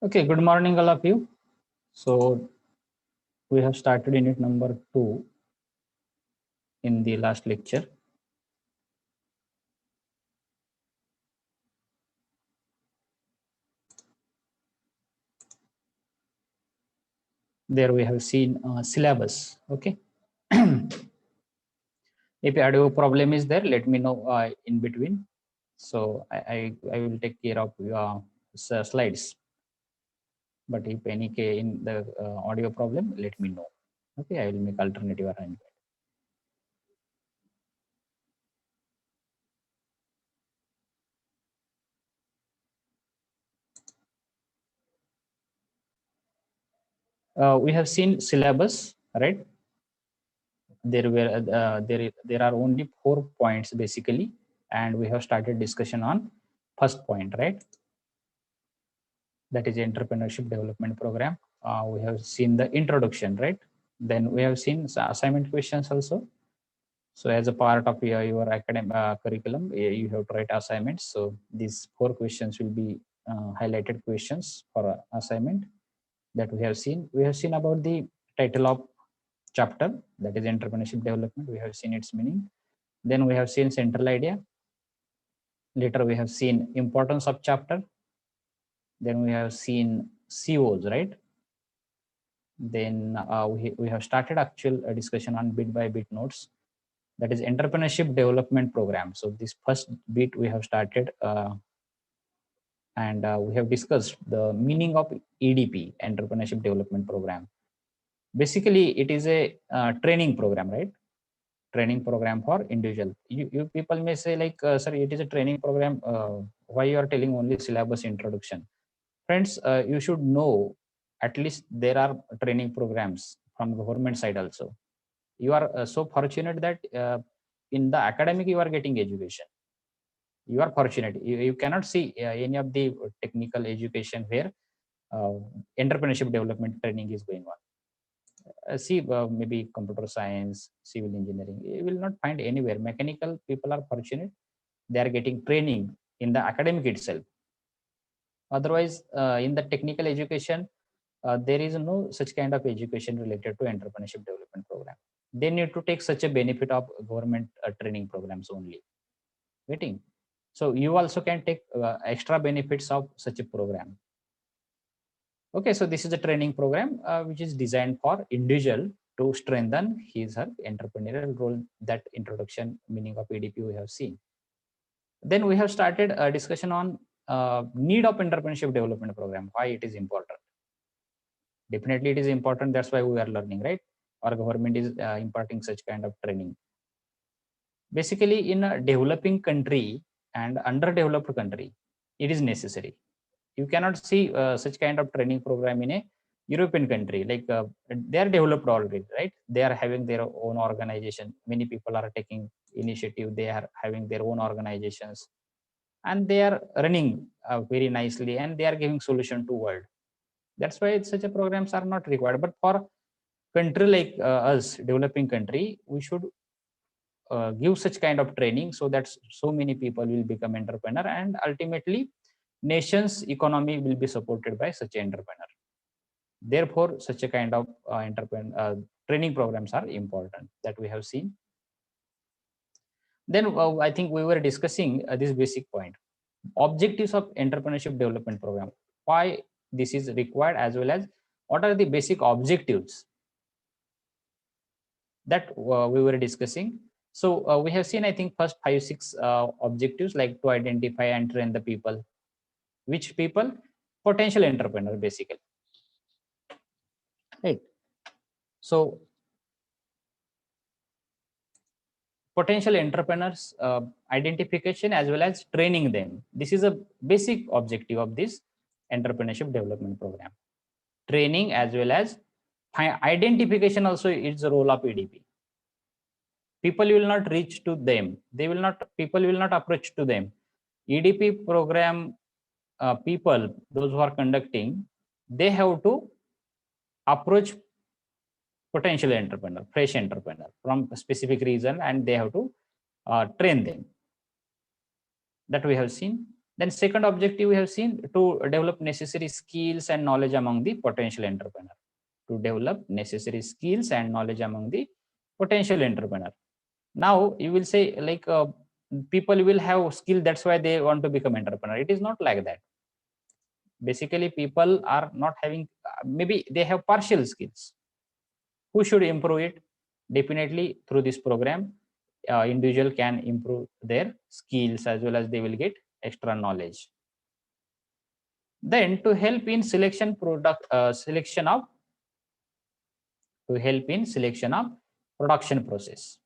Okay, good morning, all of you. So we have started unit number 2 in the last lecture. There we have seen syllabus. Okay. If audio problem is there, let me know in between. So I will take care of slides. But if any case in the audio problem, let me know. Okay, I will make alternative arrangement. We have seen syllabus, right? There are only 4 points basically, and we have started discussion on first point, right? That is entrepreneurship development program. We have seen the introduction, right? Then we have seen assignment questions also. So as a part of your academic curriculum, you have to write assignments. So these 4 questions will be highlighted questions for assignment that we have seen. We have seen about the title of chapter, that is entrepreneurship development. We have seen its meaning. Then we have seen central idea. Later we have seen importance of chapter. Then we have seen COs, right? Then we have started actual discussion on bit by bit notes, that is entrepreneurship development program. So this first bit we have started and we have discussed the meaning of EDP, entrepreneurship development program. Basically it is a training program, right? Training program for individual. You people may say like, sir, it is a training program, why you are telling only syllabus introduction? Friends, you should know at least there are training programs from government side also. You are so fortunate that in the academic you are getting education. You are fortunate. You cannot see any of the technical education where uh, entrepreneurship development training is going on. See, maybe computer science, civil engineering, you will not find anywhere. Mechanical people are fortunate, they are getting training in the academic itself. Otherwise in the technical education, there is no such kind of education related to entrepreneurship development program. They need to take such a benefit of government training programs only. Getting? So you also can take extra benefits of such a program. Okay, so this is a training program which is designed for individual to strengthen his her entrepreneurial role. That introduction meaning of EDP we have seen. Then we have started a discussion on need of entrepreneurship development program, why it is important. Definitely it is important, that's why we are learning, right? Our government is imparting such kind of training. Basically in a developing country and underdeveloped country, it is necessary. You cannot see such kind of training program in a European country, like they are developed already, right? They are having their own organization. Many people are taking initiative. They are having their own organizations, and they are running very nicely, and they are giving solution to world. That's why such a programs are not required. But for country like us, developing country, we should give such kind of training so that so many people will become entrepreneur, and ultimately nation's economy will be supported by such entrepreneur. Therefore such a kind of training programs are important, that we have seen. Then I think we were discussing this basic point, objectives of entrepreneurship development program, why this is required, as well as what are the basic objectives that we were discussing. So we have seen, I think, first 5-6 objectives, like to identify and train the people. Which people? Potential entrepreneur, basically. Right. So potential entrepreneurs identification as well as training them. This is a basic objective of this entrepreneurship development program. Training as well as identification also is the role of EDP. People will not reach to them. People will not approach to them. EDP program people, those who are conducting, they have to approach potential entrepreneur, fresh entrepreneur from a specific region, and they have to train them. That we have seen. Then second objective we have seen, to develop necessary skills and knowledge among the potential entrepreneur. To develop necessary skills and knowledge among the potential entrepreneur. Now you will say like people will have skill, that's why they want to become entrepreneur. It is not like that. Basically people are not having, maybe they have partial skills. Who should improve it? Definitely through this program, individual can improve their skills as well as they will get extra knowledge. Then to help in selection selection of production process.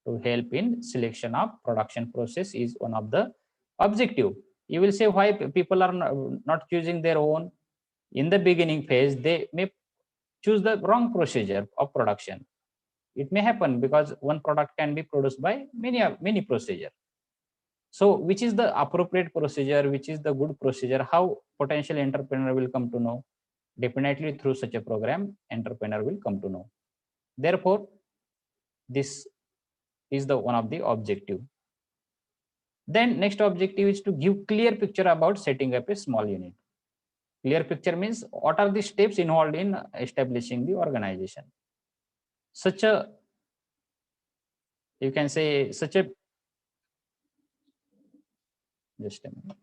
To help in selection of production process is one of the objective. You will say why people are not choosing their own. In the beginning phase, they may choose the wrong procedure of production. It may happen because one product can be produced by many procedure. So which is the appropriate procedure, which is the good procedure, how potential entrepreneur will come to know? Definitely through such a program, entrepreneur will come to know. Therefore, this is the one of the objective. Then next objective is to give clear picture about setting up a small unit. Clear picture means what are the steps involved in establishing the organization. Such a, you can say such a, just a minute.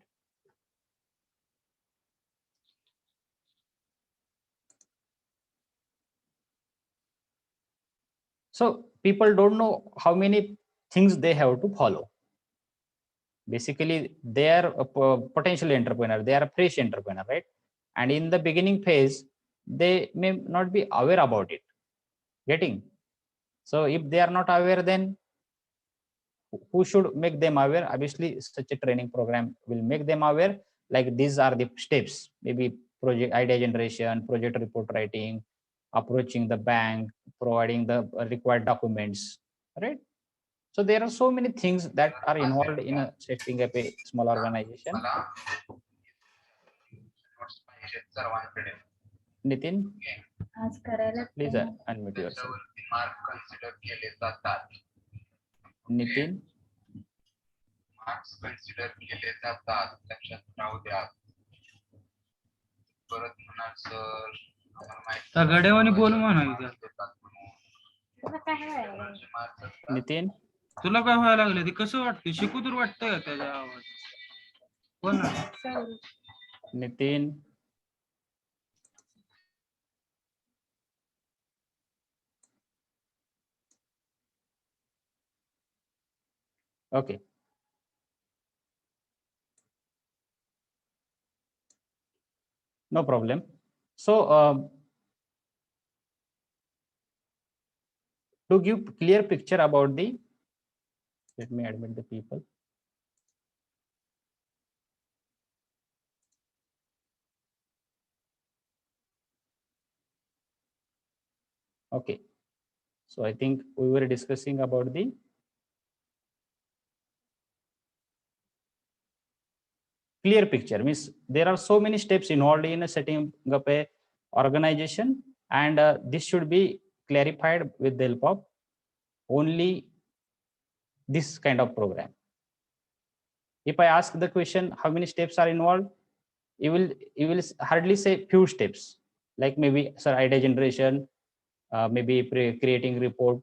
So people don't know how many things they have to follow. Basically, they are a potential entrepreneur, they are a fresh entrepreneur, right? And in the beginning phase, they may not be aware about it. Getting? So if they are not aware, then who should make them aware? Obviously, such a training program will make them aware. Like these are the steps, maybe project idea generation, project report writing, approaching the bank, providing the required documents, right? So there are so many things that are involved in setting up a small organization. Nitin, please unmute yourself. Nitin, marks consider केले जातात, लक्षात राहू द्या. परत म्हणाल sir आम्हाला माहिती गड्यावानी बोल म्हणायचं. नितीन, तुला काय व्हायला लागलं? ते कसं वाटतं? शिकू तर वाटतंय का त्याचा आवाज? कोण? Nitin, okay. No problem. So to give clear picture about the, let me admit the people. Okay. So I think we were discussing about the clear picture, means there are so many steps involved in setting up a organization, and this should be clarified with the help of only this kind of program. If I ask the question how many steps are involved, you will hardly say few steps, like maybe sir idea generation, maybe creating report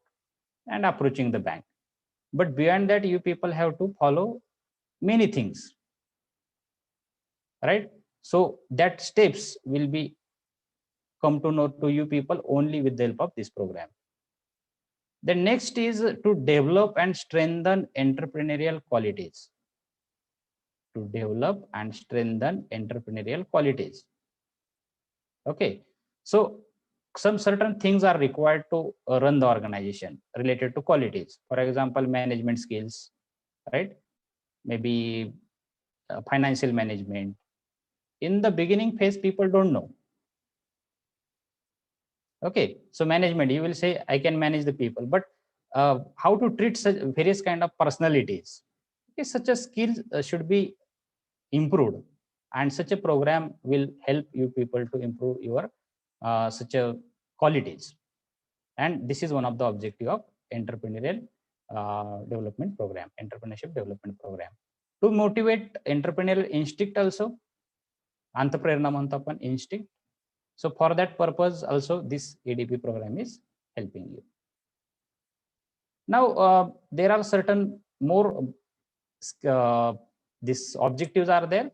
and approaching the bank. But beyond that, you people have to follow many things, right? So that steps will be come to know to you people only with the help of this program. The next is to develop and strengthen entrepreneurial qualities. To develop and strengthen entrepreneurial qualities. Okay, so some certain things are required to run the organization related to qualities. For example, management skills, right? Maybe financial management. In the beginning phase, people don't know. Okay, so management, you will say I can manage the people, but how to treat such various kind of personalities. Okay, such a skill should be improved, and such a program will help you people to improve your such a qualities. And this is one of the objective of entrepreneurial development program, entrepreneurship development program. To motivate entrepreneurial instinct also, अंतःप्रेरणा म्हणतो आपण, instinct. So for that purpose also this ADP program is helping you. Now there are certain more these objectives are there.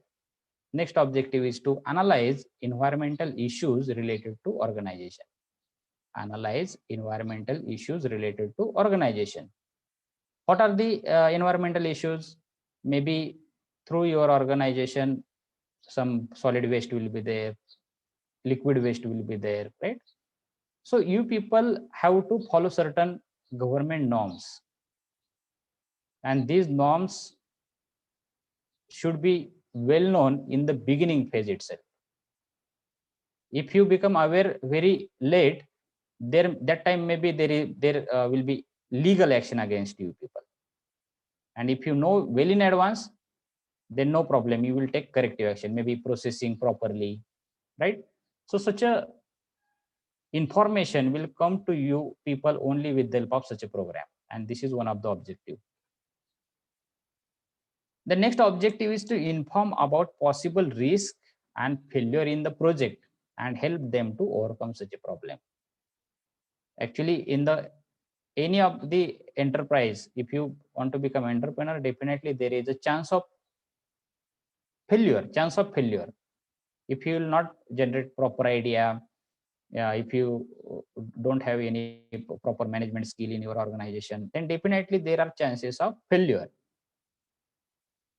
Next objective is to analyze environmental issues related to organization. Analyze environmental issues related to organization. What are the environmental issues? Maybe through your organization, some solid waste will be there, liquid waste will be there, right? So you people have to follow certain government norms, and these norms should be well known in the beginning phase itself. If you become aware very late, that time maybe there will be legal action against you people. And if you know well in advance, then no problem, you will take corrective action, maybe processing properly, right? So such a information will come to you people only with the help of such a program, and this is one of the objective. The next objective is to inform about possible risk and failure in the project and help them to overcome such a problem. Actually, in the any of the enterprise, if you want to become entrepreneur, definitely there is a chance of failure. If you will not generate proper idea, if you don't have any proper management skill in your organization, then definitely there are chances of failure.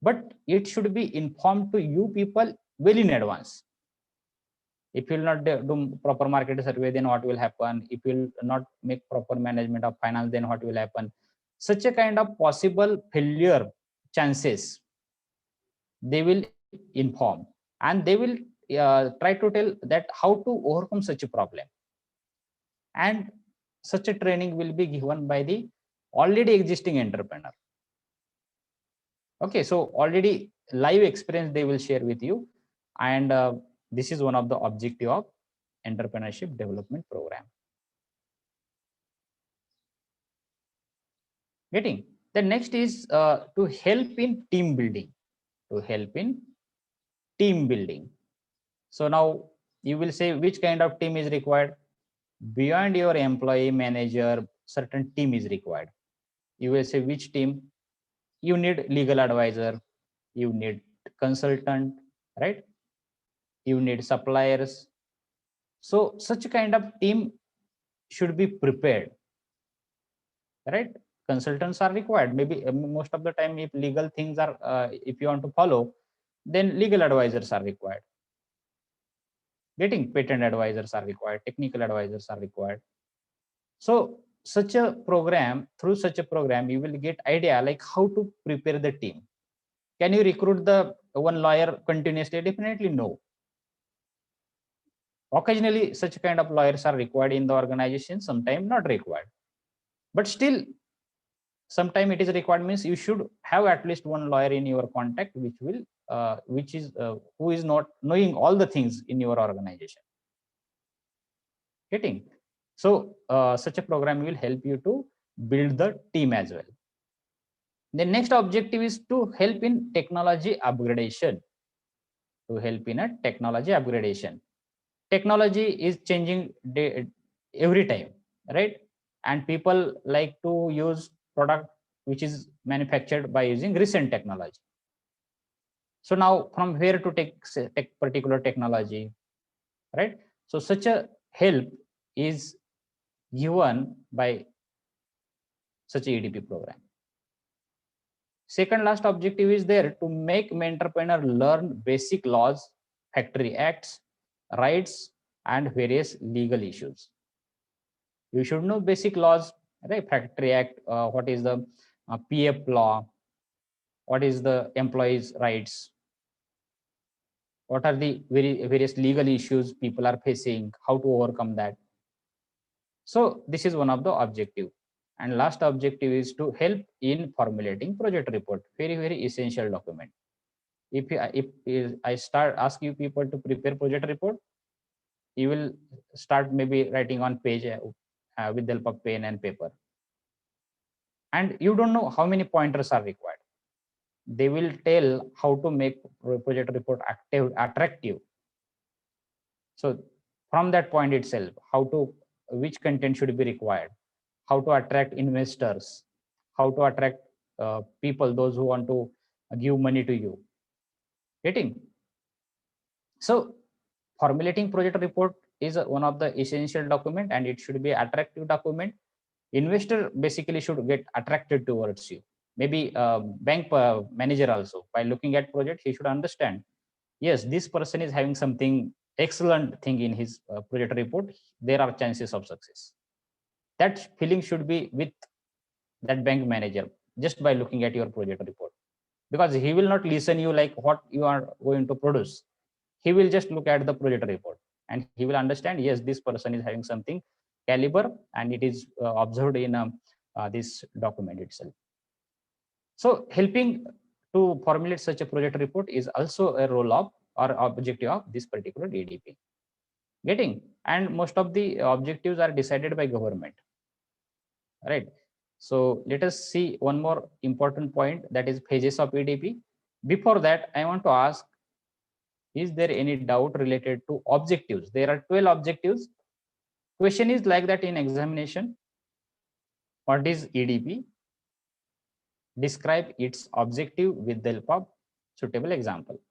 But it should be informed to you people well in advance. If you will not do proper market survey, then what will happen? If you will not make proper management of finance, then what will happen? Such a kind of possible failure chances, they will inform, and they will try to tell that how to overcome such a problem. And such a training will be given by the already existing entrepreneur. Okay, so already live experience they will share with you, and this is one of the objective of entrepreneurship development program. Getting the next is to help in team building. So now you will say which kind of team is required. Beyond your employee manager, certain team is required. You will say which team. You need legal advisor, you need consultant, right? You need suppliers. So such kind of team should be prepared, right? Consultants are required. Maybe most of the time, if legal things are, if you want to follow, then legal advisors are required. Getting patent advisors are required, technical advisors are required. So such a program, through such a program, you will get idea like how to prepare the team. Can you recruit the one lawyer continuously? Definitely no. Occasionally, such kind of lawyers are required in the organization, sometimes not required. But still, sometime it is required, means you should have at least one lawyer in your contact, which will, who is not knowing all the things in your organization. Getting? So such a program will help you to build the team as well. The next objective is to help in technology upgradation. Technology is changing every time, right? And people like to use product which is manufactured by using recent technology. So now from where to take particular technology, right? So such a help is given by such a EDP program. Second last objective is there to make entrepreneur learn basic laws, factory acts, rights, and various legal issues. You should know basic laws, right? Factory Act, what is the PF law, what is the employees' rights, what are the various legal issues people are facing, how to overcome that. So this is one of the objective. And last objective is to help in formulating project report, very essential document. If I ask you people to prepare project report, you will start maybe writing on page with the help of pen and paper, and you don't know how many pointers are required. they will tell how to make project report attractive. So from that point itself, which content should be required, how to attract investors, how to attract people, those who want to give money to you. Getting? So formulating project report is one of the essential document, and it should be attractive document. Investor basically should get attracted towards you. Maybe bank manager also, by looking at project, he should understand, yes, this person is having something excellent thing in his project report, there are chances of success. That feeling should be with that bank manager just by looking at your project report, because he will not listen you like what you are going to produce. He will just look at the project report and he will understand, yes, this person is having something caliber, and it is observed in this document itself. So helping to formulate such a project report is also a role of or objective of this particular EDP. Getting? And most of the objectives are decided by government, right? So let us see one more important point, that is phases of EDP. Before that, I want to ask, is there any doubt related to objectives? There are 12 objectives. Question is like that in examination. What is EDP? Describe its objective with the help of suitable example.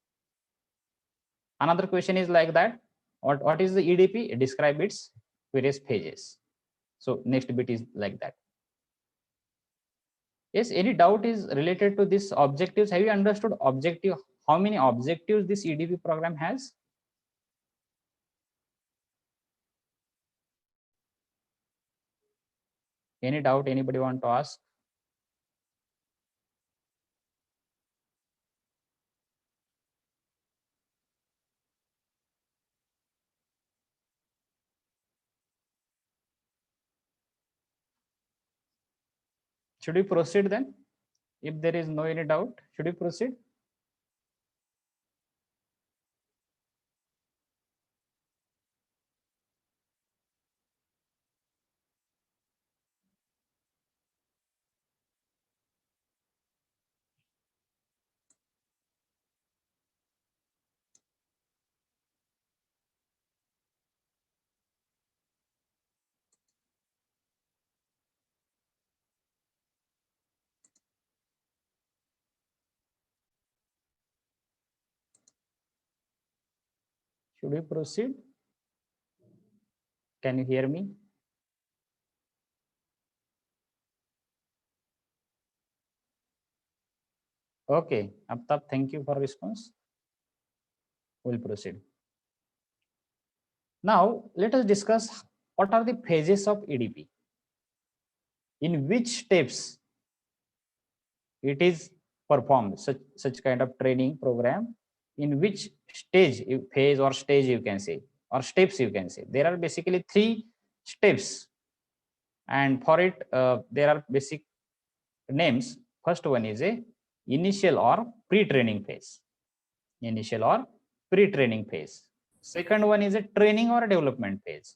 Another question is like that. What is the EDP? Describe its various phases. So next bit is like that. Yes, any doubt is related to this objectives? Have you understood objective? How many objectives this EDP program has? Any doubt anybody want to ask? Should we proceed then? If there is no any doubt, should we proceed? Should we proceed? Can you hear me? Okay, Aftab, thank you for response. We'll proceed. Now, let us discuss what are the phases of EDP. In which steps it is performed, such kind of training program, in which stage, phase or stage you can say, or steps you can say. There are basically 3 steps, and for it there are basic names. First one is a initial or pre-training phase. Initial or pre-training phase. Second one is a training or development phase,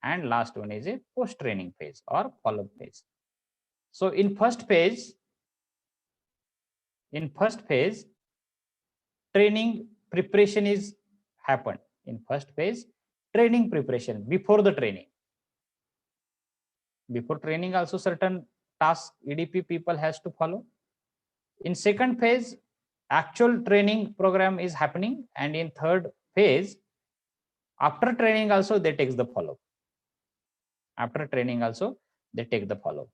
and last one is a post-training phase or follow-up phase. So in first phase, training preparation is happened. In first phase, training preparation, before the training. Before training also certain tasks EDP people has to follow. In second phase, actual training program is happening, and in third phase, after training also they take the follow. After training also they take the follow.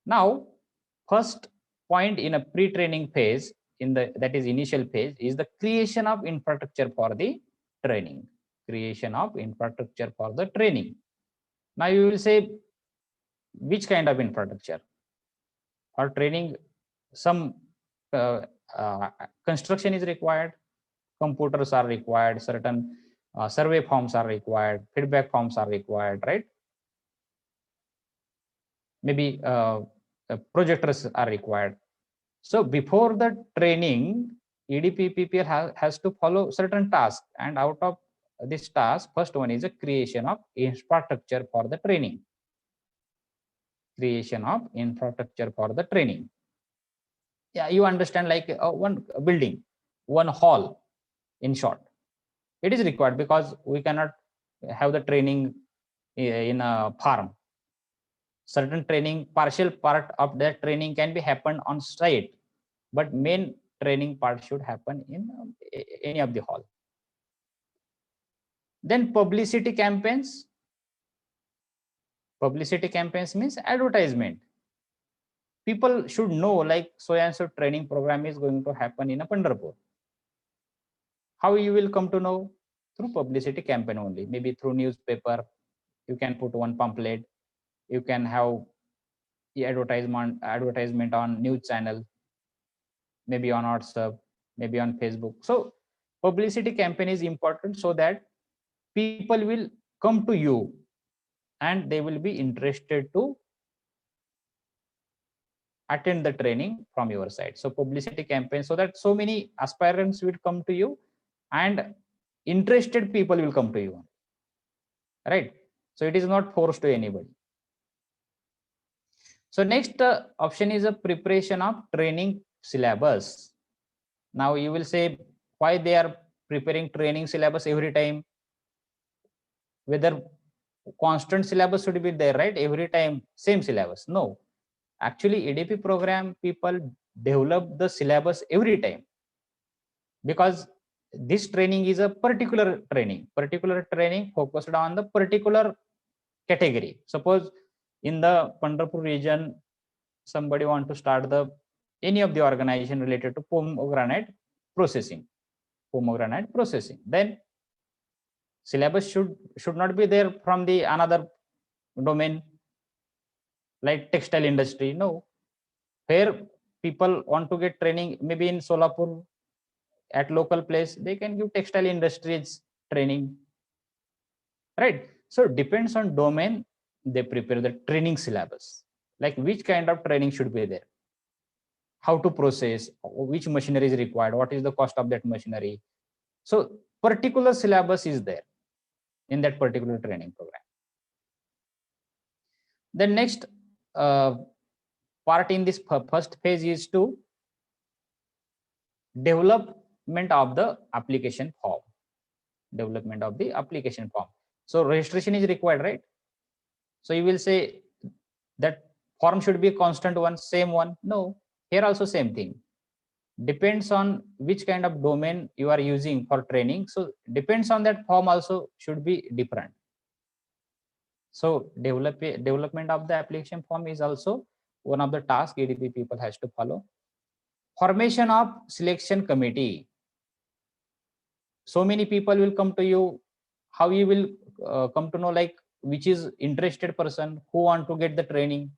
Now, first point in a pre-training phase, that is initial phase, is the creation of infrastructure for the training. Creation of infrastructure for the training. Now you will say, which kind of infrastructure? For training, some construction is required, computers are required, certain survey forms are required, feedback forms are required, right? Maybe projectors are required. So before the training, EDP people has to follow certain tasks, and out of this task, first one is a creation of infrastructure for the training. Creation of infrastructure for the training. Yeah, you understand, like one building, one hall, in short. It is required because we cannot have the training in a farm. Certain training, partial part of that training can be happen on site, but main training part should happen in any of the hall. Then publicity campaigns. Publicity campaigns means advertisement. People should know, like, so and so training program is going to happen in a Pandharpur. How you will come to know? Through publicity campaign only, maybe through newspaper. You can put one pamphlet. You can have the advertisement on news channel, maybe on WhatsApp, maybe on Facebook. So publicity campaign is important so that people will come to you and they will be interested to attend the training from your side. So publicity campaign, so that so many aspirants will come to you and interested people will come to you, right? So it is not forced to anybody. So next option is a preparation of training syllabus. Now you will say, why they are preparing training syllabus every time? Whether constant syllabus should be there, right? Every time same syllabus? No. Actually, EDP program people develop the syllabus every time, because this training is a particular training focused on the particular category. Suppose in the Pandharpur region, somebody want to start the any of the organization related to pomegranate processing, then syllabus should not be there from the another domain like textile industry. No, where people want to get training, maybe in Solapur at local place, they can give textile industries training, right? So depends on domain, they prepare the training syllabus, like which kind of training should be there, how to process, which machinery is required, what is the cost of that machinery. So particular syllabus is there in that particular training program. The next part in this first phase is to development of the application form. So registration is required, right? So you will say that form should be constant one, same one. No, here also same thing. Depends on which kind of domain you are using for training. So depends on that, form also should be different. So development of the application form is also one of the tasks EDP people has to follow. Formation of selection committee. So many people will come to you. How you will come to know, like, which is interested person who want to get the training?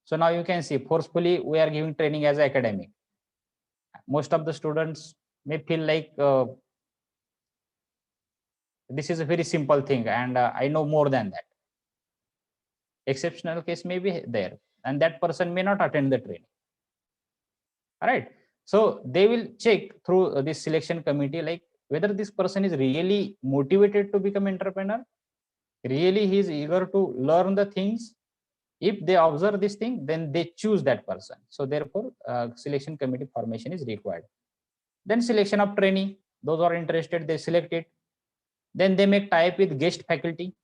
So now you can see, forcefully we are giving training as academic. Most of the students may feel like this is a very simple thing and I know more than that. Exceptional case may be there, and that person may not attend the training. All right. So they will check through this selection committee, like whether this person is really motivated to become entrepreneur, really he is eager to learn the things. If they observe this thing, then they choose that person. So therefore, selection committee formation is required. Then selection of trainee, those who are interested, they select it. Then they make tie-up with guest faculty.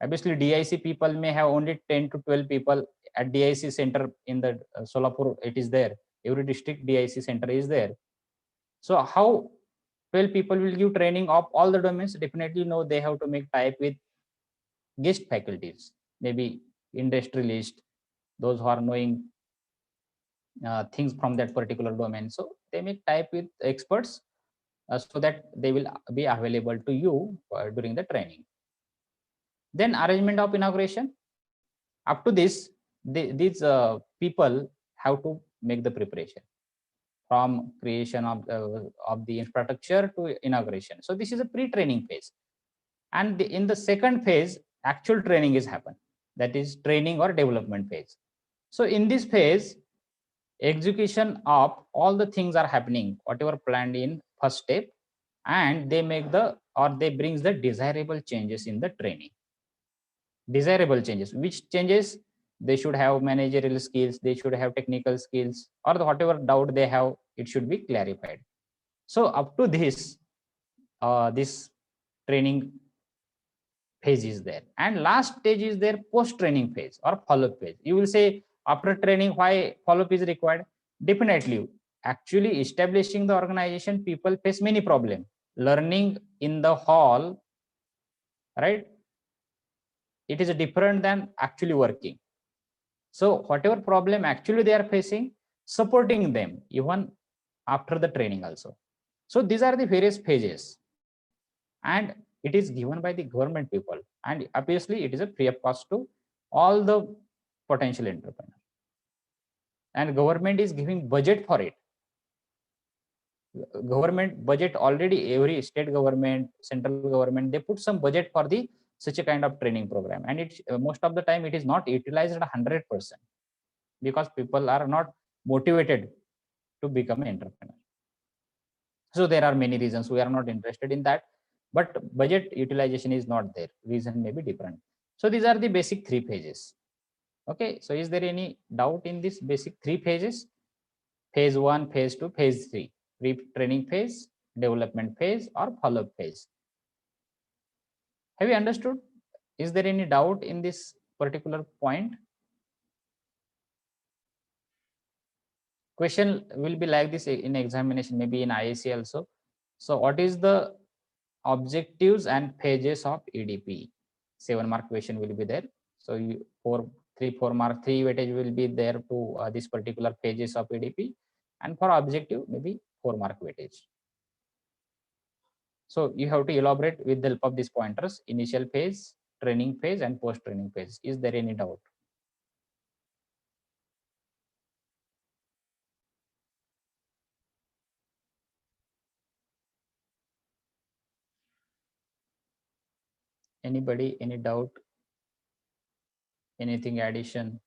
Obviously, DIC people may have only 10 to 12 people at DIC center in the Solapur. It is there. Every district DIC center is there. So how 12 people will give training of all the domains? Definitely no, they have to make tie-up with guest faculties, maybe industrialist, those who are knowing things from that particular domain. So they make tie-up with experts so that they will be available to you during the training. Then arrangement of inauguration. Up to this, these people have to make the preparation from creation of the infrastructure to inauguration. So this is a pre-training phase. And in the second phase, actual training is happen. That is training or development phase. So in this phase, execution of all the things are happening, whatever planned in first step, and they make they brings the desirable changes in the training. Desirable changes. Which changes? they should have managerial skills, they should have technical skills, or whatever doubt they have, it should be clarified. So up to this, this training phase is there, and last stage is their post training phase or follow up phase. You will say, after training, why follow up is required? Definitely, actually establishing the organization, people face many problems. Learning in the hall, right, it is different than actually working. So whatever problem actually they are facing, supporting them even after the training also. So these are the various phases, and it is given by the government people, and obviously it is a free of cost to all the potential entrepreneurs, and government is giving budget for it. Government budget already, every state government, central government, they put some budget for the such a kind of training program, and it most of the time it is not utilized at 100% because people are not motivated to become an entrepreneur. So there are many reasons, we are not interested in that, but budget utilization is not there, reason may be different. So these are the basic three phases. Okay, so is there any doubt in this basic three phases? Phase 1, phase 2, phase 3, pre-training phase, development phase, or follow-up phase. Have you understood? Is there any doubt in this particular point? Question will be like this in examination, maybe in IAC also. So what is the objectives and phases of EDP? 7-mark question will be there. So you 4 mark 3 weightage will be there to this particular phases of EDP, and for objective maybe 4-mark weightage. So you have to elaborate with the help of these pointers: initial phase, training phase, and post training phase. Is there any doubt? Anybody, any doubt? Anything addition?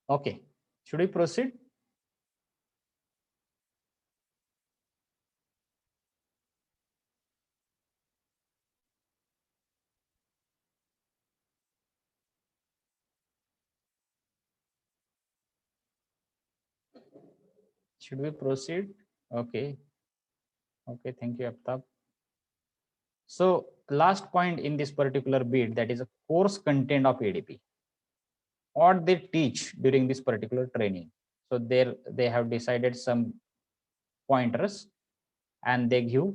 Okay, should we proceed? Should we proceed? Okay. Okay, thank you, Aftab. So last point in this particular bit, that is a course content of EDP. What they teach during this particular training. So there they have decided some pointers, and they give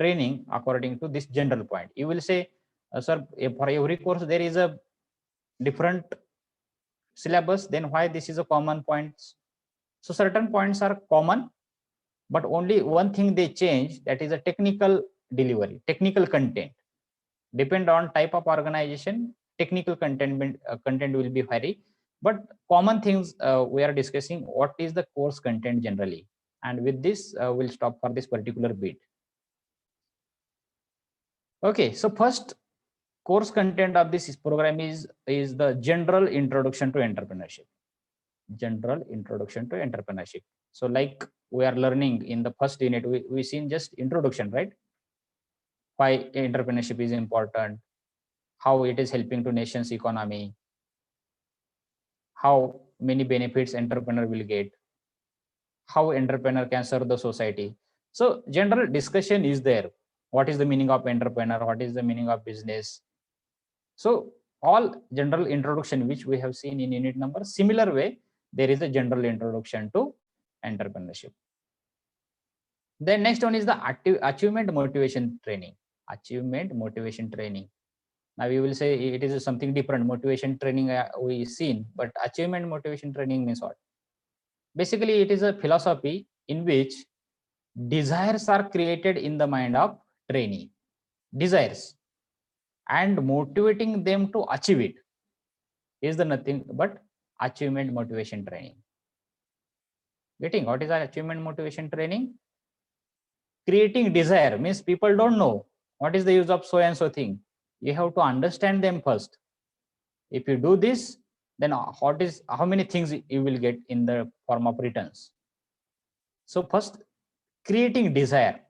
training according to this general point. You will say, sir, for every course there is a different syllabus, then why this is a common points? So certain points are common, but only one thing they change, that is a technical delivery, technical content. Depend on type of organization, technical content will be vary, but common things we are discussing what is the course content generally. And with this we'll stop for this particular bit. Okay, so first course content of this program is the general introduction to entrepreneurship. General introduction to entrepreneurship. So like we are learning in the first unit, we seen just introduction, right? Why entrepreneurship is important, how it is helping to nation's economy, how many benefits entrepreneur will get, how entrepreneur can serve the society. So general discussion is there. What is the meaning of entrepreneur? What is the meaning of business? So all general introduction which we have seen in unit number, similar way there is a general introduction to entrepreneurship. Then next one is the achievement motivation training. Achievement motivation training. Now you will say it is something different. Motivation training we seen, but achievement motivation training means what? Basically, it is a philosophy in which desires are created in the mind of trainee. Desires, and motivating them to achieve it is the nothing but achievement motivation training. Getting what is our achievement motivation training? Creating desire means people don't know what is the use of so and so thing. You have to understand them first. If you do this, then how many things you will get in the form of returns. So first, creating desire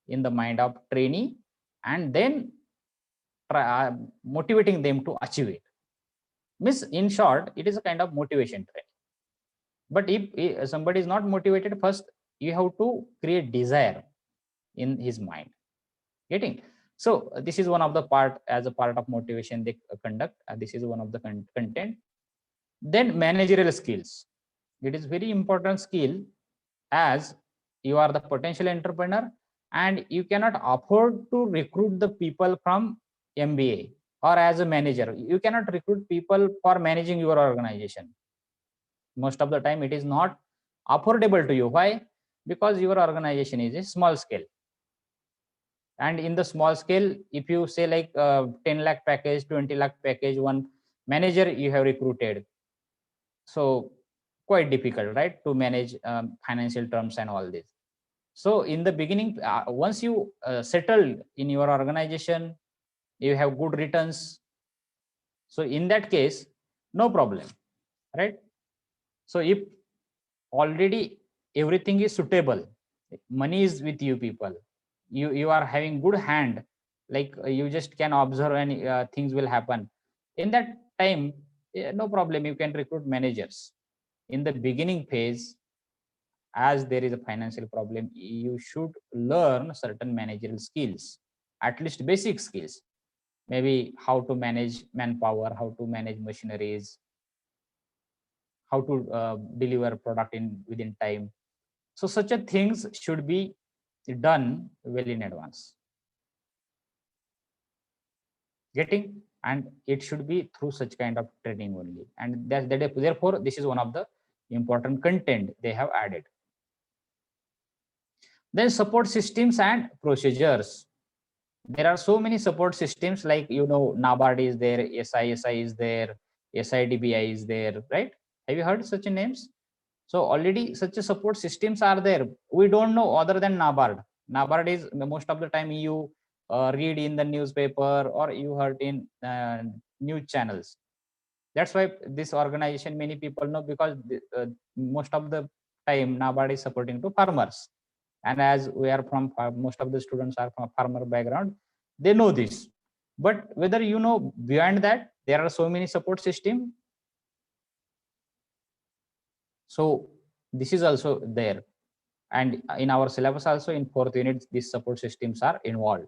in the mind of trainee, and then motivating them to achieve it. Means, in short, it is a kind of motivation training. But if somebody is not motivated, first you have to create desire in his mind. Getting? So this is one of the part, as a part of motivation they conduct. This is one of the content. Then managerial skills. It is very important skill, as you are the potential entrepreneur and you cannot afford to recruit the people from MBA or as a manager. You cannot recruit people for managing your organization. Most of the time it is not affordable to you. Why? Because your organization is a small scale. And in the small scale, if you say like 10 lakh package, 20 lakh package, one manager you have recruited, so quite difficult, right, to manage financial terms and all this. So in the beginning, once you settle in your organization, you have good returns, so in that case, no problem, right? So if already everything is suitable, money is with you people, you are having good hand, like you just can observe and things will happen. In that time, no problem, you can recruit managers. In the beginning phase, as there is a financial problem, you should learn certain managerial skills, at least basic skills, maybe how to manage manpower, how to manage machineries, how to deliver product in within time. So such a things should be done well in advance. Getting? And it should be through such kind of training only. And therefore, this is one of the important content they have added. Then support systems and procedures. There are so many support systems, like, NABARD is there, SISI is there, SIDBI is there, right? Have you heard such names? So already such a support systems are there. We don't know other than NABARD. NABARD is most of the time you read in the newspaper or you heard in news channels. That's why this organization many people know, because most of the time NABARD is supporting to farmers. And as we are from most of the students are from farmer background, they know this. But whether beyond that, there are so many support system. So this is also there, and in our syllabus also in 4th unit these support systems are involved.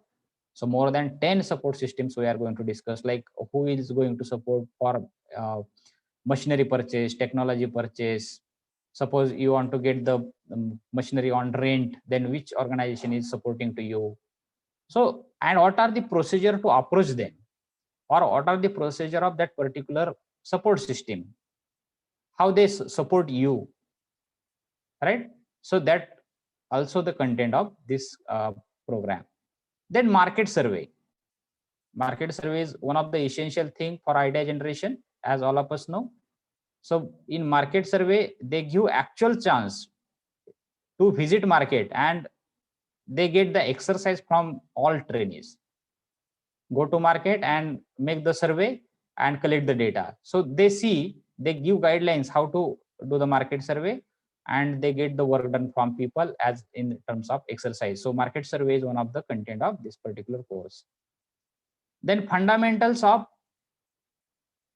So more than 10 support systems we are going to discuss, like who is going to support for machinery purchase, technology purchase. Suppose you want to get the machinery on rent, then which organization is supporting to you? So, and what are the procedure to approach them, or what are the procedure of that particular support system, how they support you, right? So that also the content of this program. Then market survey. Market survey is one of the essential thing for idea generation, as all of us know. So in market survey, they give actual chance to visit market, and they get the exercise from all trainees. Go to market and make the survey and collect the data. So they give guidelines how to do the market survey, and they get the work done from people as in terms of exercise. So market survey is one of the content of this particular course. Then fundamentals of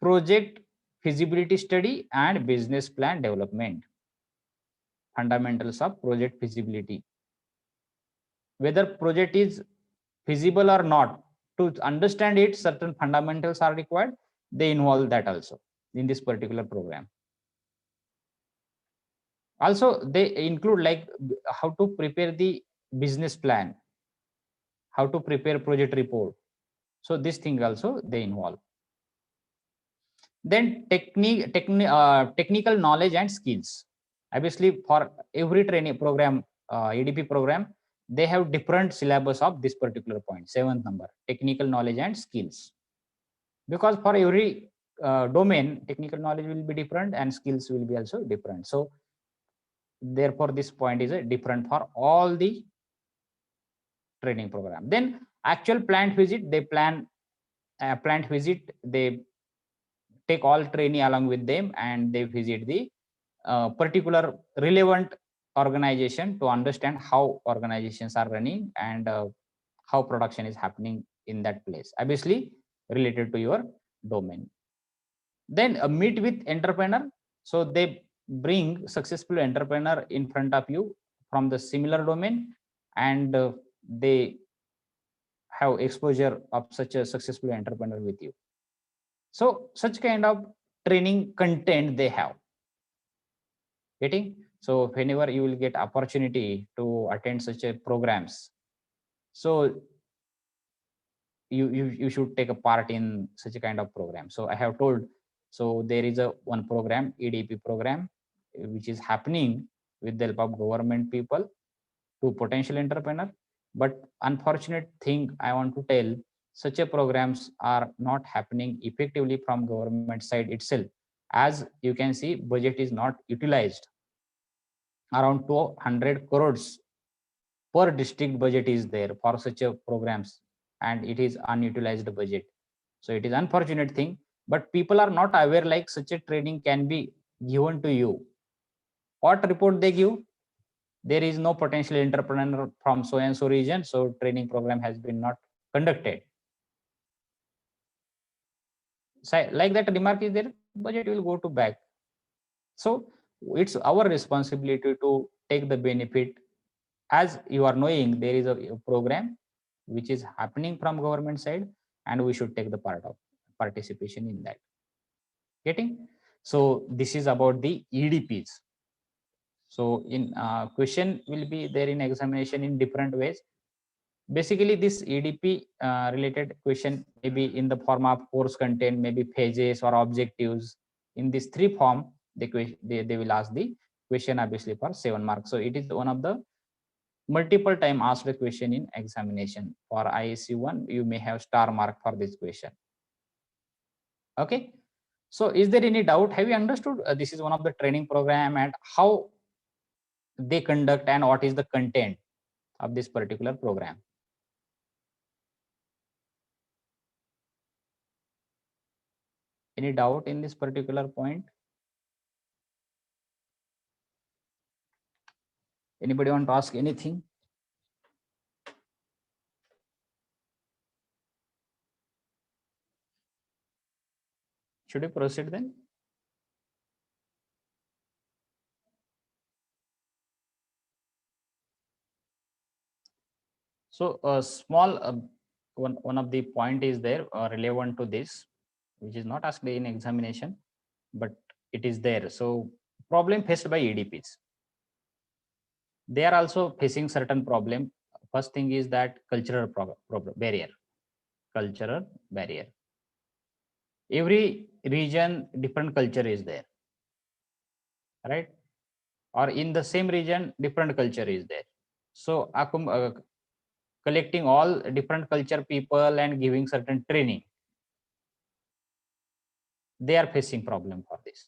project feasibility study and business plan development. Fundamentals of project feasibility. Whether project is feasible or not, to understand it, certain fundamentals are required. They involve that also in this particular program. Also, they include like how to prepare the business plan, how to prepare project report. So this thing also they involve. Then technical knowledge and skills. Obviously, for every training program, EDP program, they have different syllabus of this particular point, 7th number, technical knowledge and skills. Because for every domain, technical knowledge will be different and skills will be also different. So therefore, this point is different for all the training program. Then actual plant visit, they plan plant visit, they take all trainee along with them, and they visit the particular relevant organization to understand how organizations are running and how production is happening in that place, obviously related to your domain. Then meet with entrepreneur. So they bring successful entrepreneur in front of you from the similar domain, and they have exposure of such a successful entrepreneur with you. So such kind of training content they have. Getting? So whenever you will get opportunity to attend such a programs, so you should take a part in such a kind of program. So I have told, so there is a one program, EDP program, which is happening with the help of government people to potential entrepreneur. But unfortunate thing I want to tell, such a programs are not happening effectively from government side itself. As you can see, budget is not utilized. Around 200 crores per district budget is there for such a programs, and it is unutilized budget. So it is unfortunate thing, but people are not aware like such a training can be given to you. What report they give? There is no potential entrepreneur from so and so region, so training program has been not conducted. So like that remark is there, budget will go to back. So it's our responsibility to take the benefit. As you are knowing, there is a program which is happening from government side, and we should take the part of participation in that. Getting? So this is about the EDPs. So in question will be there in examination in different ways. Basically, this EDP related question may be in the form of course content, maybe pages or objectives. In this three form, they will ask the question obviously for 7 marks. So it is one of the multiple time asked a question in examination. For ISC1, you may have star mark for this question. Okay. So is there any doubt? Have you understood this is one of the training program and how they conduct and what is the content of this particular program? Any doubt in this particular point? Anybody want to ask anything? Should we proceed then? So a small one of the point is there relevant to this, which is not asked in examination, but it is there. So problem faced by EDPs. They are also facing certain problem. First thing is that cultural barrier. Cultural barrier. Every region, different culture is there, right? Or in the same region, different culture is there. So collecting all different culture people and giving certain training, they are facing problem for this.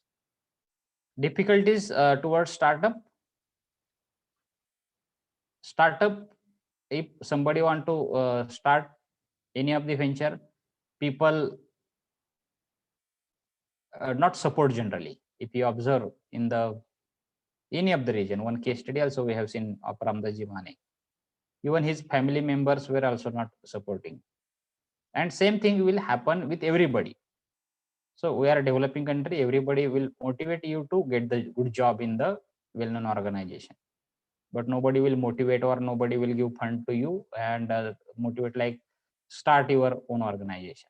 Difficulties towards startup. If somebody want to start any of the venture, people not support generally. If you observe in the any of the region, one case study also we have seen of Ramdas Mane. Even his family members were also not supporting. And same thing will happen with everybody. So we are a developing country, everybody will motivate you to get the good job in the well-known organization. But nobody will motivate or nobody will give fund to you and motivate like start your own organization.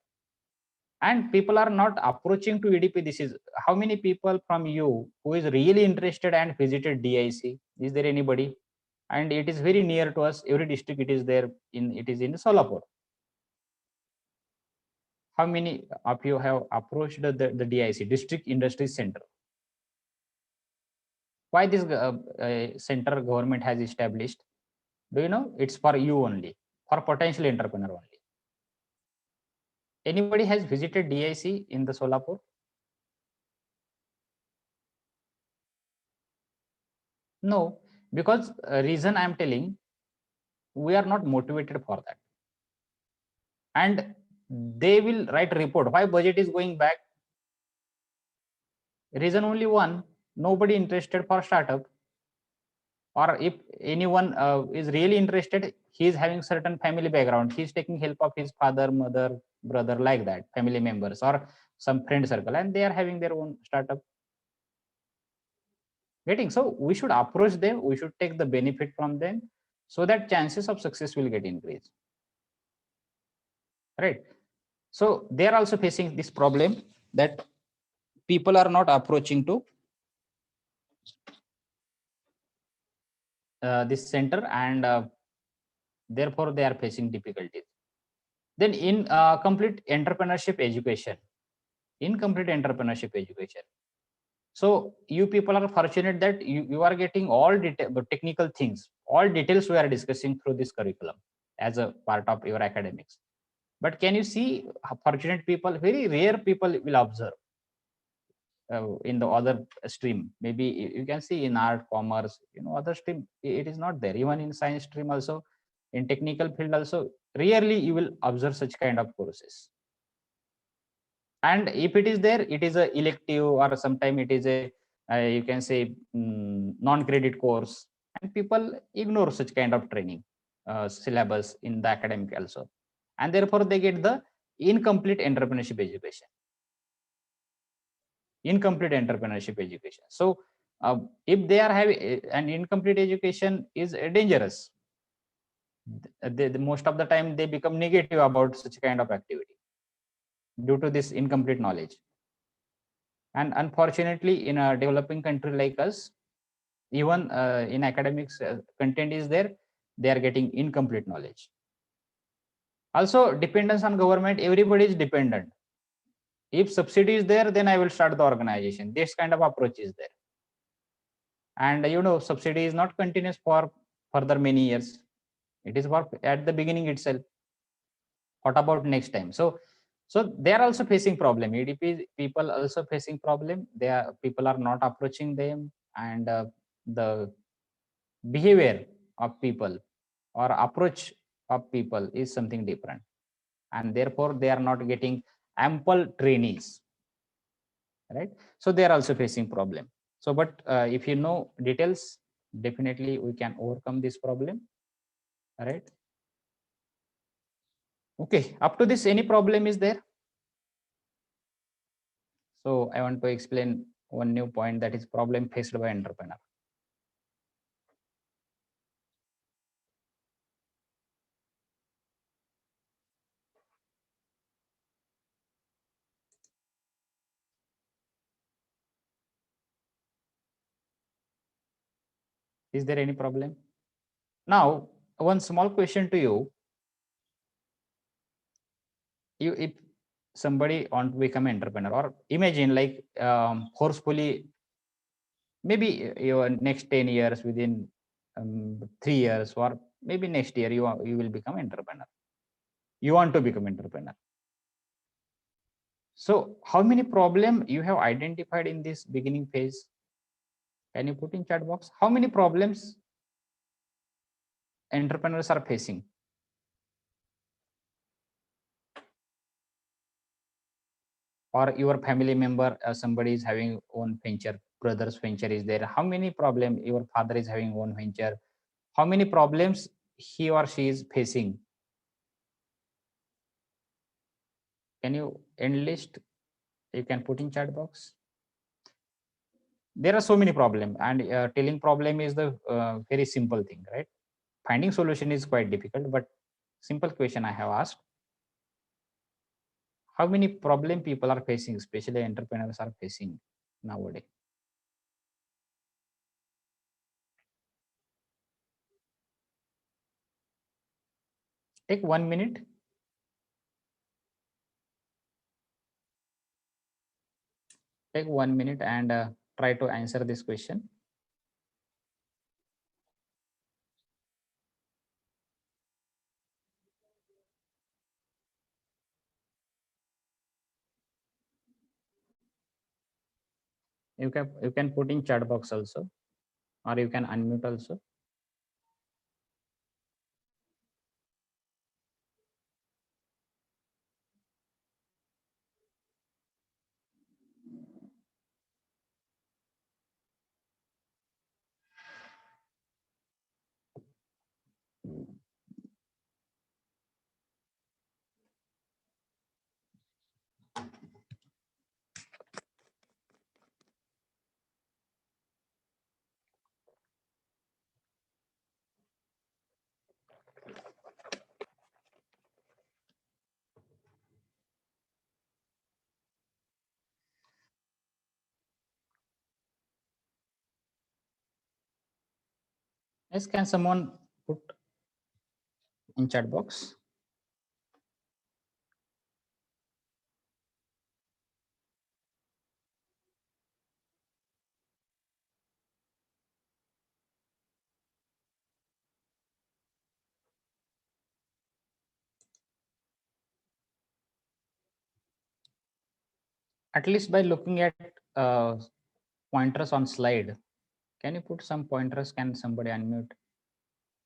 And people are not approaching to EDP. This is how many people from you who is really interested and visited DIC? Is there anybody? And it is very near to us. Every district it is there in it is in Solapur. How many of you have approached the DIC, District Industry Center? Why this center government has established? Do you know? It's for you only, for potential entrepreneur only. Anybody has visited DIC in the Solapur? No, because reason I am telling, we are not motivated for that. And they will write a report why budget is going back. Reason only one: nobody interested for startup. Or if anyone is really interested, he is having certain family background, he is taking help of his father, mother, brother, like that, family members or some friend circle, and they are having their own startup. Getting? So we should approach them, we should take the benefit from them, so that chances of success will get increased, right? So they are also facing this problem that people are not approaching to this center, and therefore they are facing difficulties. Then in complete entrepreneurship education, so you people are fortunate that you are getting all technical things, all details we are discussing through this curriculum as a part of your academics. But can you see how fortunate people, very rare people will observe in the other stream. Maybe you can see in art, commerce, other stream, it is not there. Even in science stream also, in technical field also, rarely you will observe such kind of courses. And if it is there, it is a elective, or sometime it is a you can say non-credit course, and people ignore such kind of training syllabus in the academic also, and therefore they get the incomplete entrepreneurship education. So if they are having an incomplete education, is dangerous. Most of the time they become negative about such kind of activity due to this incomplete knowledge. And unfortunately, in a developing country like us, even in academics content is there, they are getting incomplete knowledge. Also, dependence on government, everybody is dependent. If subsidy is there, then I will start the organization. This kind of approach is there. And subsidy is not continuous for further many years. It is for at the beginning itself. What about next time? So they are also facing problem. EDP people also facing problem. People are not approaching them, and the behavior of people or approach of people is something different, and therefore they are not getting ample trainings, right? So they are also facing problem. So but if you know details, definitely we can overcome this problem, right? Okay, up to this, any problem is there? So I want to explain one new point, that is problem faced by entrepreneur. Is there any problem? Now, one small question to you. If somebody want to become an entrepreneur, or imagine like forcefully, maybe your next 10 years, within 3 years, or maybe next year, you will become entrepreneur. You want to become entrepreneur. So how many problem you have identified in this beginning phase? Can you put in chat box? How many problems entrepreneurs are facing? Or your family member, somebody is having own venture, brother's venture is there. How many problem your father is having own venture? How many problems he or she is facing? Can you enlist? You can put in chat box. There are so many problems, and telling problem is the very simple thing, right? Finding solution is quite difficult, but simple question I have asked: how many problem people are facing, especially entrepreneurs are facing nowadays? Take 1 minute. Take 1 minute and try to answer this question. You can put in chat box also, or you can unmute also. Yes, can someone put in chat box? At least by looking at pointers on slide, can you put some pointers? Can somebody unmute?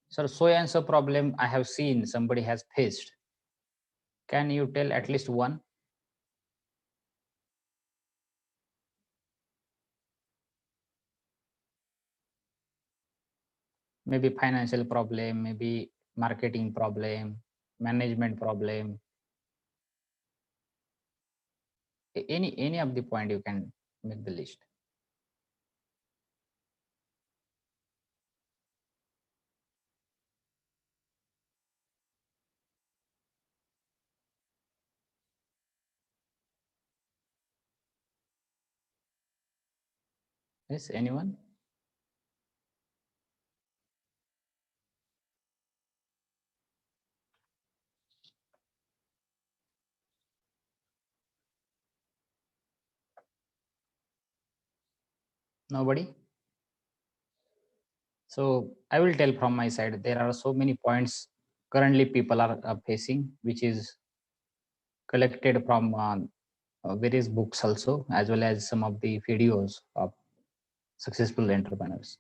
So and so problem I have seen somebody has faced. Can you tell at least one? Maybe financial problem, maybe marketing problem, management problem. Any of the point you can make the list. Yes, anyone? Nobody? So I will tell from my side, there are so many points currently people are facing, which is collected from various books also, as well as some of the videos of successful entrepreneurs.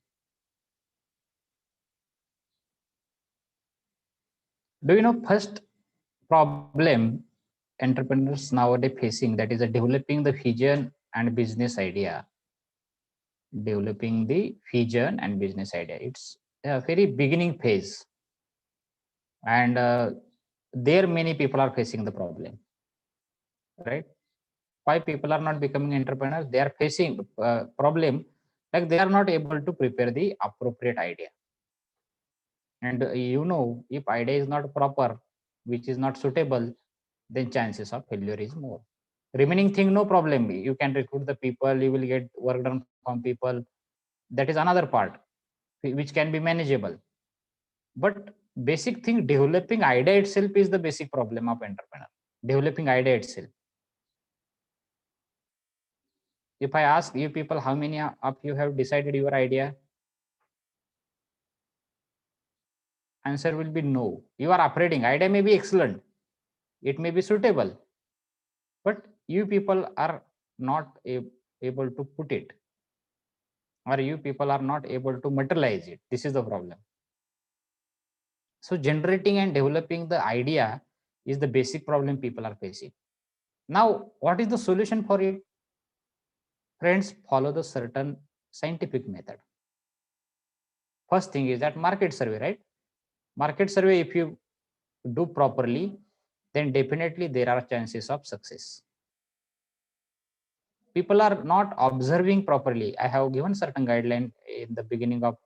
Do you know first problem entrepreneurs nowadays facing, that is developing the vision and business idea? Developing the vision and business idea. It's a very beginning phase, and there many people are facing the problem, right? Why people are not becoming entrepreneurs? They are facing problem like they are not able to prepare the appropriate idea. And if idea is not proper, which is not suitable, then chances of failure is more. Remaining thing, no problem. You can recruit the people, you will get work done from people. That is another part which can be manageable. But basic thing, developing idea itself is the basic problem of entrepreneur. Developing idea itself. If I ask you people, how many of you have decided your idea? Answer will be no. You are operating. Idea may be excellent. It may be suitable. But you people are not able to put it. Or you people are not able to materialize it. This is the problem. So generating and developing the idea is the basic problem people are facing. Now, what is the solution for it? Friends, follow the certain scientific method. First thing is that market survey, right? Market survey, if you do properly, then definitely there are chances of success. People are not observing properly. I have given certain guideline in the beginning of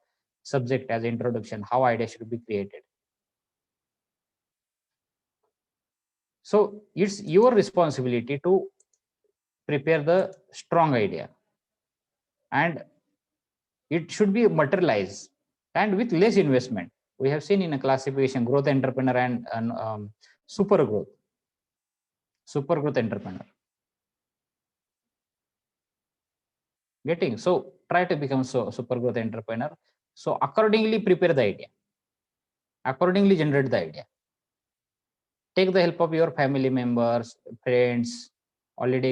subject as introduction, how idea should be created. So it's your responsibility to prepare the strong idea, and it should be materialized and with less investment. We have seen in a classification growth entrepreneur and super growth entrepreneur. Getting, so try to become super growth entrepreneur. So accordingly prepare the idea, accordingly generate the idea. Take the help of your family members, friends, already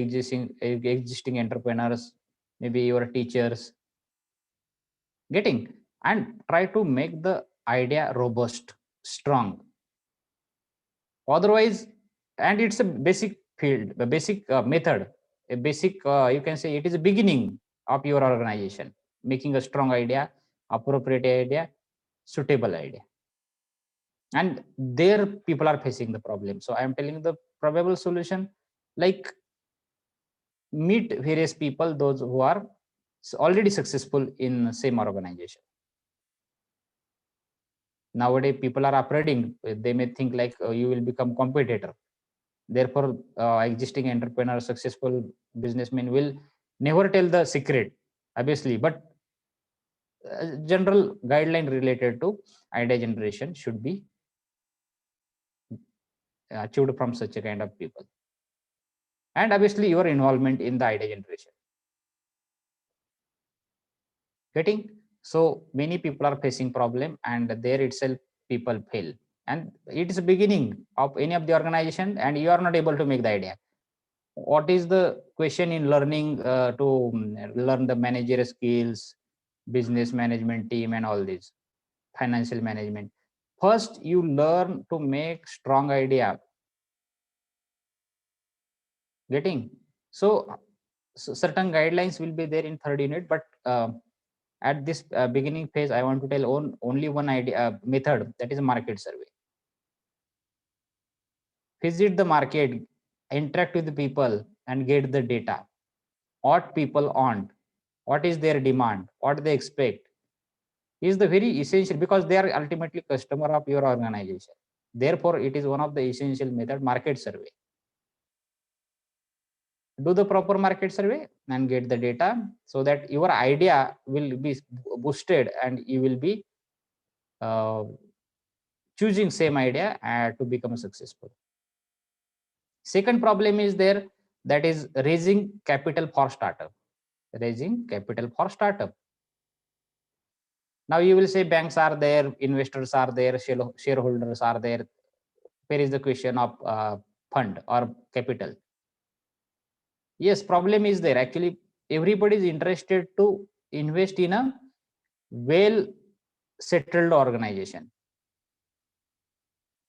existing entrepreneurs, maybe your teachers. Getting, and try to make the idea robust, strong. Otherwise, and it's a basic field, a basic method, a basic, you can say it is a beginning of your organization, making a strong idea, appropriate idea, suitable idea. And there people are facing the problem. So I am telling the probable solution, like meet various people, those who are already successful in same organization. Nowadays people are operating, they may think like you will become competitor. Therefore existing entrepreneur, successful businessmen will never tell the secret, obviously, but general guideline related to idea generation should be achieved from such a kind of people. And obviously your involvement in the idea generation. Getting? So many people are facing problem, and there itself people fail. And it is the beginning of any of the organization, and you are not able to make the idea. What is the question in learning to learn the managerial skills, business management team, and all this, financial management? First, you learn to make strong idea. Getting? So, certain guidelines will be there in third unit, but at this beginning phase, I want to tell only one idea method, that is a market survey. Visit the market, interact with the people, and get the data. What people want, what is their demand, what they expect, is the very essential, because they are ultimately customer of your organization. Therefore, it is one of the essential method, market survey. Do the proper market survey and get the data, so that your idea will be boosted and you will be choosing same idea to become successful. Second problem is there, that is raising capital for startup. Raising capital for startup. Now you will say banks are there, investors are there, shareholders are there. Where is the question of fund or capital? Yes, problem is there. Actually, everybody is interested to invest in a well settled organization,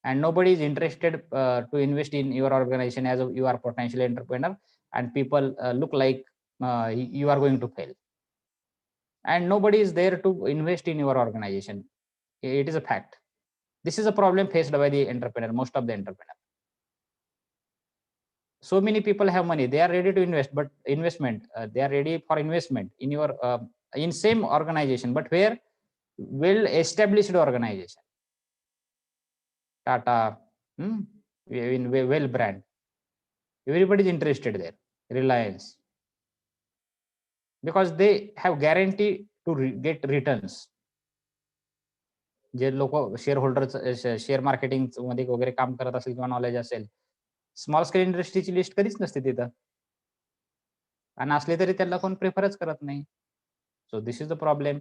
and nobody is interested to invest in your organization as you are potential entrepreneur, and people look like you are going to fail, and nobody is there to invest in your organization. It is a fact. This is a problem faced by the entrepreneur, most of the entrepreneur. So many people have money, they are ready to invest, but they are ready for investment in your in same organization, but where? Well established organization, Tata, in well brand, everybody is interested there. Reliance, because they have guarantee to get returns. जे लोक share share marketing मध्ये वगैरे काम करत असेल किंवा knowledge असेल, small scale इंडस्ट्रीची list कधीच नसते तिथं, आणि असले तरी त्याला कोण प्रिफरच करत नाही. So this is the problem.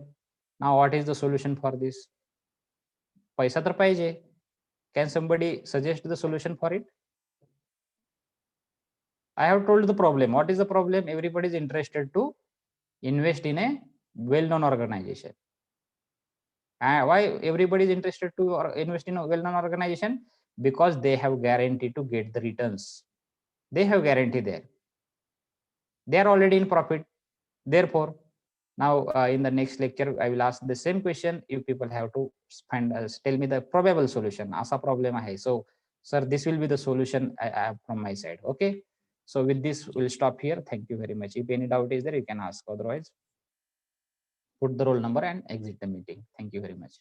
Now what is the solution for this? पैसा तर पाहिजे. Can somebody suggest the solution for it? I have told the problem. What is the problem? Everybody is interested to invest in a well-known organization. Why everybody is interested to invest in a well-known organization? Because they have guarantee to get the returns. They have guarantee there. They are already in profit. Therefore, now in the next lecture, I will ask the same question. You people have to find tell me the probable solution. Asa problem hai. So, sir, this will be the solution I have from my side. Okay. So with this, we'll stop here. Thank you very much. If any doubt is there, you can ask. Otherwise, put the roll number and exit the meeting. Thank you very much.